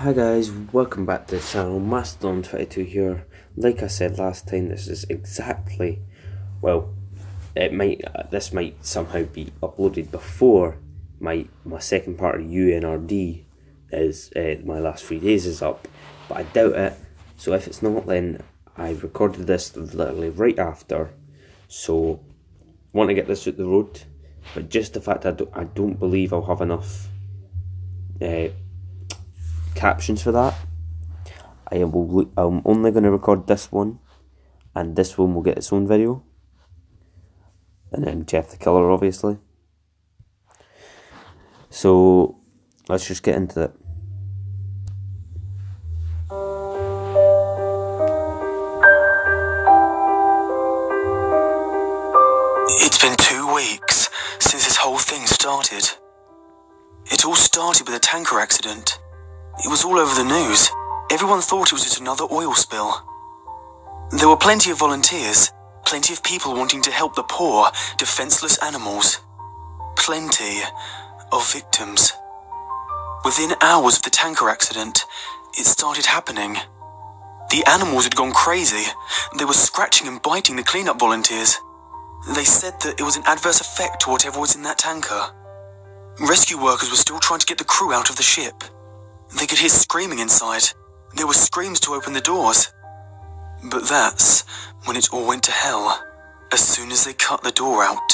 Hi guys, welcome back to the channel. Mastodon22 here. Like I said last time, this is exactly, well, this might somehow be uploaded before my second part of UNRD is my last 3 days is up, but I doubt it. So if it's not, then I recorded this literally right after. So want to get this out the road, but just the fact that I don't believe I'll have enough captions for that. I'm only going to record this one, and this one will get its own video, and then Jeff the Killer, obviously. So let's just get into it. It's been 2 weeks since this whole thing started. It all started with a tanker accident. It was all over the news. Everyone thought it was just another oil spill. There were plenty of volunteers, plenty of people wanting to help the poor, defenseless animals. Plenty of victims. Within hours of the tanker accident, it started happening. The animals had gone crazy. They were scratching and biting the cleanup volunteers. They said that it was an adverse effect to whatever was in that tanker. Rescue workers were still trying to get the crew out of the ship. They could hear screaming inside. There were screams to open the doors. But that's when it all went to hell, as soon as they cut the door out.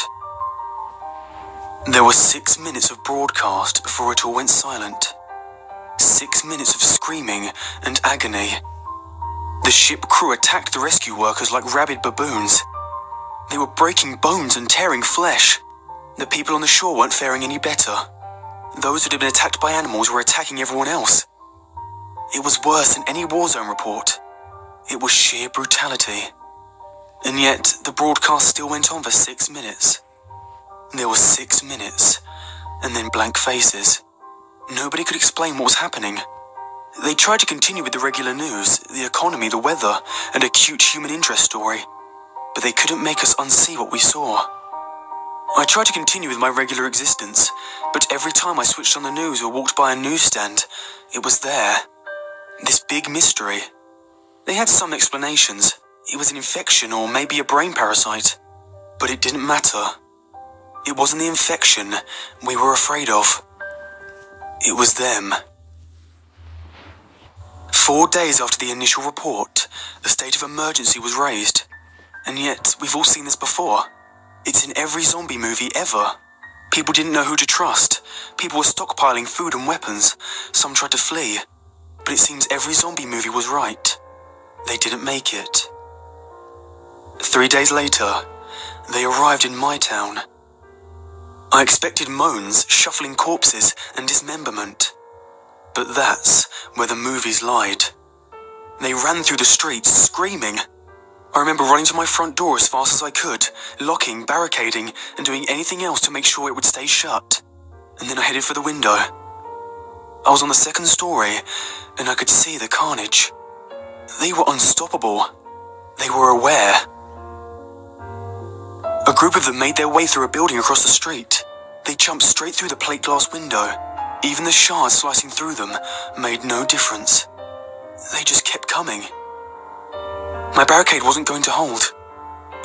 There were 6 minutes of broadcast before it all went silent. 6 minutes of screaming and agony. The ship crew attacked the rescue workers like rabid baboons. They were breaking bones and tearing flesh. The people on the shore weren't faring any better. Those that had been attacked by animals were attacking everyone else. It was worse than any war zone report. It was sheer brutality. And yet, the broadcast still went on for 6 minutes. There were 6 minutes, and then blank faces. Nobody could explain what was happening. They tried to continue with the regular news, the economy, the weather, and a cute human interest story. But they couldn't make us unsee what we saw. I tried to continue with my regular existence, but every time I switched on the news or walked by a newsstand, it was there. This big mystery. They had some explanations. It was an infection or maybe a brain parasite. But it didn't matter. It wasn't the infection we were afraid of. It was them. 4 days after the initial report, a state of emergency was raised. And yet, we've all seen this before. It's in every zombie movie ever. People didn't know who to trust. People were stockpiling food and weapons. Some tried to flee. But it seems every zombie movie was right. They didn't make it. 3 days later, they arrived in my town. I expected moans, shuffling corpses, and dismemberment. But that's where the movies lied. They ran through the streets, screaming. I remember running to my front door as fast as I could, locking, barricading, and doing anything else to make sure it would stay shut. And then I headed for the window. I was on the 2nd story, and I could see the carnage. They were unstoppable. They were aware. A group of them made their way through a building across the street. They jumped straight through the plate glass window. Even the shards slicing through them made no difference. They just kept coming. My barricade wasn't going to hold.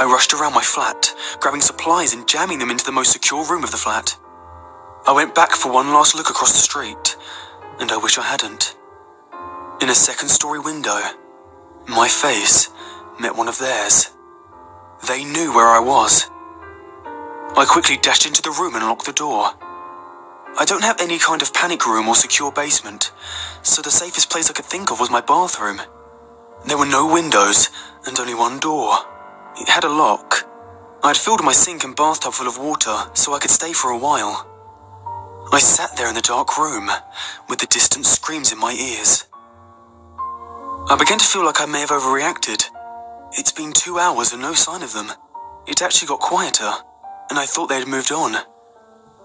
I rushed around my flat, grabbing supplies and jamming them into the most secure room of the flat. I went back for one last look across the street, and I wish I hadn't. In a 2nd story window, my face met one of theirs. They knew where I was. I quickly dashed into the room and locked the door. I don't have any kind of panic room or secure basement, so the safest place I could think of was my bathroom. There were no windows and only one door. It had a lock. I had filled my sink and bathtub full of water so I could stay for a while. I sat there in the dark room with the distant screams in my ears. I began to feel like I may have overreacted. It's been 2 hours and no sign of them. It actually got quieter, and I thought they had moved on.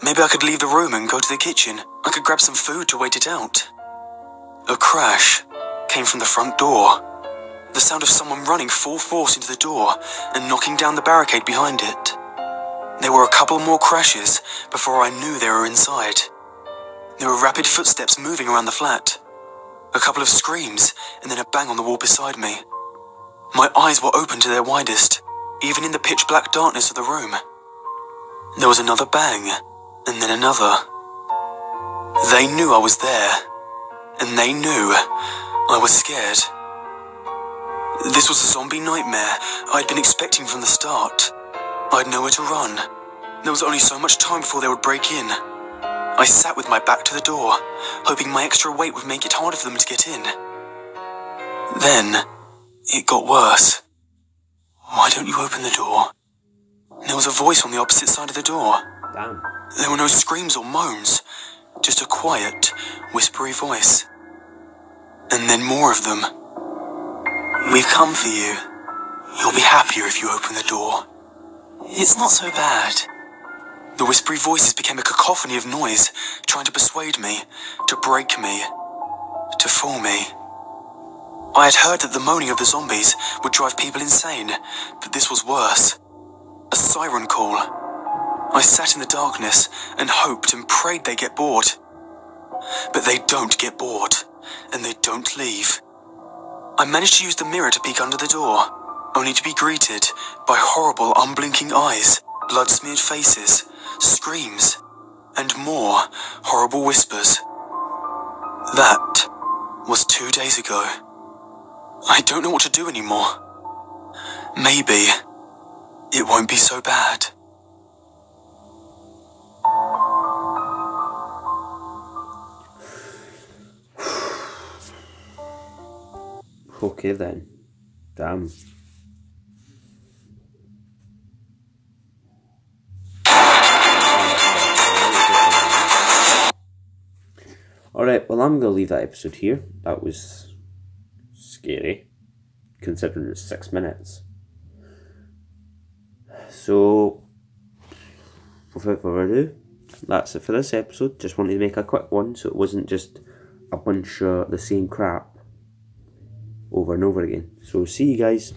Maybe I could leave the room and go to the kitchen. I could grab some food to wait it out. A crash came from the front door. The sound of someone running full force into the door and knocking down the barricade behind it. There were a couple more crashes before I knew they were inside. There were rapid footsteps moving around the flat. A couple of screams, and then a bang on the wall beside me. My eyes were open to their widest, even in the pitch-black darkness of the room. There was another bang, and then another. They knew I was there, and they knew I was scared. This was a zombie nightmare I'd been expecting from the start. I'd nowhere to run. There was only so much time before they would break in. I sat with my back to the door, hoping my extra weight would make it harder for them to get in. Then, it got worse. Why don't you open the door? There was a voice on the opposite side of the door. Damn. There were no screams or moans, just a quiet, whispery voice. And then more of them. We've come for you. You'll be happier if you open the door. It's not so bad. The whispery voices became a cacophony of noise, trying to persuade me, to break me, to fool me. I had heard that the moaning of the zombies would drive people insane, but this was worse. A siren call. I sat in the darkness and hoped and prayed they get bored. But they don't get bored, and they don't leave. I managed to use the mirror to peek under the door, only to be greeted by horrible unblinking eyes, blood-smeared faces, screams, and more horrible whispers. That was 2 days ago. I don't know what to do anymore. Maybe it won't be so bad. Okay then. Damn. Alright, well I'm going to leave that episode here. That was scary, considering it's 6 minutes. So, without further ado, that's it for this episode. Just wanted to make a quick one so it wasn't just a bunch of the same crap over and over again. So see you guys.